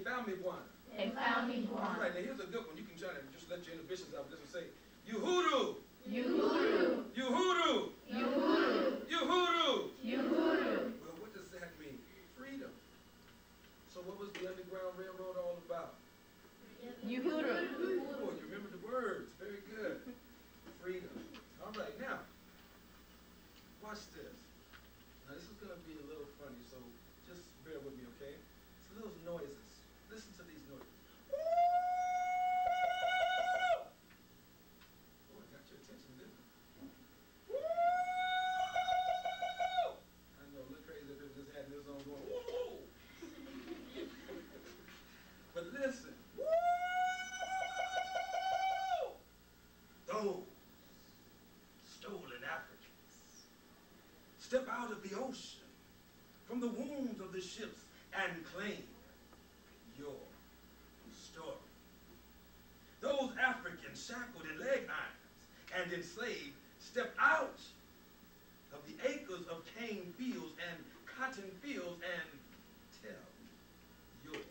found me one. They found me one. All right, now here's a good one. You can try to just let your inhibitions out. Listen, say, you hoodoo. You hoodoo. You hoodoo. You hoodoo. You hoodoo. You hoodoo. Well, what does that mean? Freedom. So what was the Underground Railroad all about? You hoodoo. Oh, you remember the words. Very good. Freedom. All right, now, watch this. Now, this is going to be a little funny, so just bear with me, okay? It's little noises. Listen to these noises. Oh, I got your attention, didn't I? I know, look crazy if it just had this on going, woo! But listen. Those stolen Africans step out of the ocean from the wombs of the ships and claim your story. Those Africans shackled in leg irons and enslaved step out of the acres of cane fields and cotton fields and tell your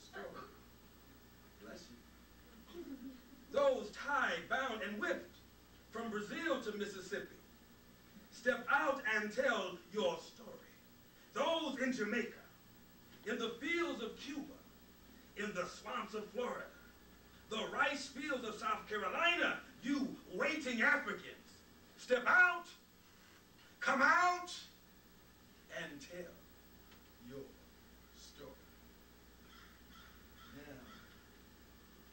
story. Bless you. Those tied, bound, and whipped from Brazil to Mississippi step out and tell your story. Those in Jamaica, in the fields of Cuba, in the swamps of Florida, the rice fields of South Carolina, you waiting Africans, step out, come out, and tell your story. Now,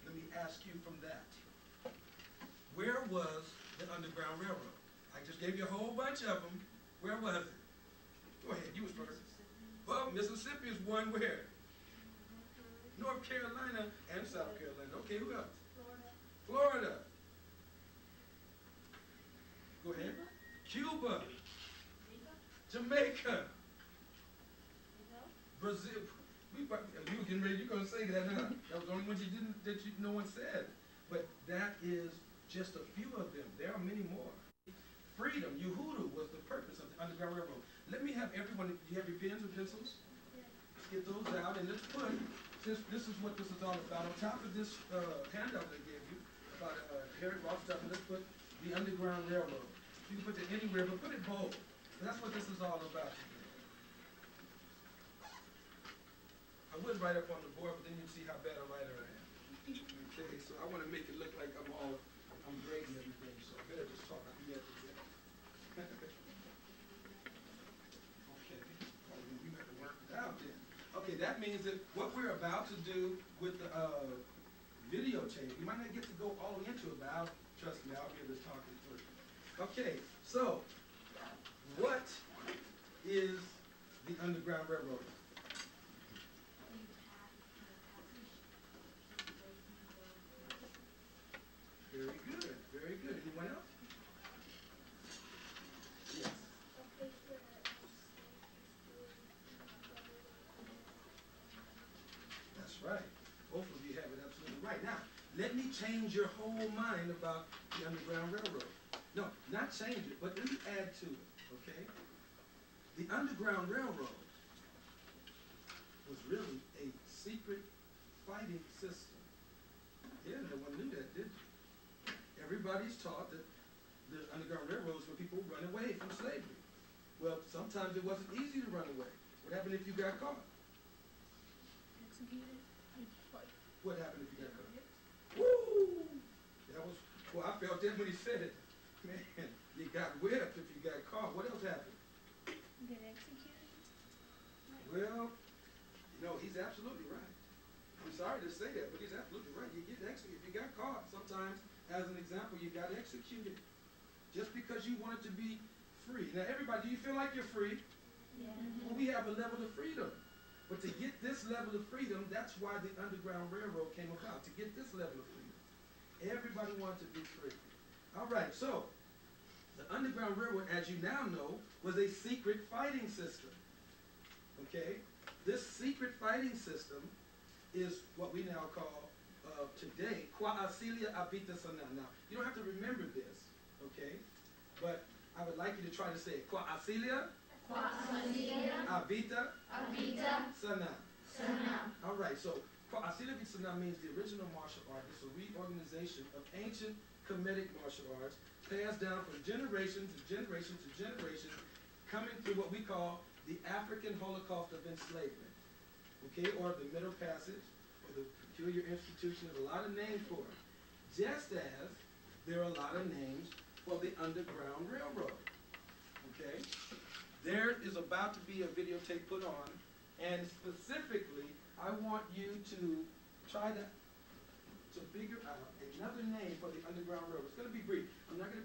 let me ask you from that. Where was the Underground Railroad? I just gave you a whole bunch of them. Where was it? Go ahead, you was first. Well, Mississippi is one where? North Carolina and South Carolina. Okay, who else? Florida. Go ahead. Cuba. Jamaica. Brazil. You were getting ready, you're going to say that, huh? That was the only one you didn't, no one said. But that is just a few of them. There are many more. Freedom, Uhudu, was the purpose of the Underground Railroad. Let me have everyone, do you have your pens or pencils? Let's get those out and let's put, since this is what this is all about, on top of this handout I gave you about Harry Ross stuff, let's put the Underground Railroad. You can put it anywhere, but put it bold. That's what this is all about today. I would write up on the board, but then you'd see how bad a writer I am. Okay, so I want to make it look like I'm great and everything, so I better just talk like you have to. Okay, we have to work it out then. Okay, that means that what we're about to do with the videotape, we might not get to go all into it, but trust me, I'll be able to talk it through. Okay, so what is the Underground Railroad? Very good, very good. Anyone else? Yes. That's right. Both of you have it absolutely right. Now, let me change your whole mind about the Underground Railroad. No, not change it, but let me add to it, okay? The Underground Railroad was really a secret fighting system. Yeah, no one knew that, did you? Everybody's taught that the Underground Railroads were people run away from slavery. Well, sometimes it wasn't easy to run away. What happened if you got caught? Executed. What happened if you got caught? Woo! That was, well, I felt that when he said it. Man, you got whipped if you got caught. What else happened? Get executed. Well, you know, he's absolutely right. I'm sorry to say that, but he's absolutely right. You get executed. If you got caught, sometimes, as an example, you got executed. Just because you wanted to be free. Now, everybody, do you feel like you're free? Yeah. Well, we have a level of freedom. But to get this level of freedom, that's why the Underground Railroad came about, to get this level of freedom. Everybody wanted to be free. All right, so the Underground Railroad, as you now know, was a secret fighting system. Okay? This secret fighting system is what we now call today, Kwa Asilia Avita Sanaa. Now, you don't have to remember this, okay? But I would like you to try to say it. Kwa Asilia Avita Sanaa. All right, so Kwa Asilia Avita Sanaa means the original martial art. It's a reorganization of ancient Kemetic martial arts passed down from generation to generation to generation, coming through what we call the African Holocaust of Enslavement, okay, or the Middle Passage, or the peculiar institution. There's a lot of names for it. Just as there are a lot of names for the Underground Railroad, okay? There is about to be a videotape put on, and specifically, I want you to try to figure out another name for the Underground Railroad. It's going to be brief. I'm not going to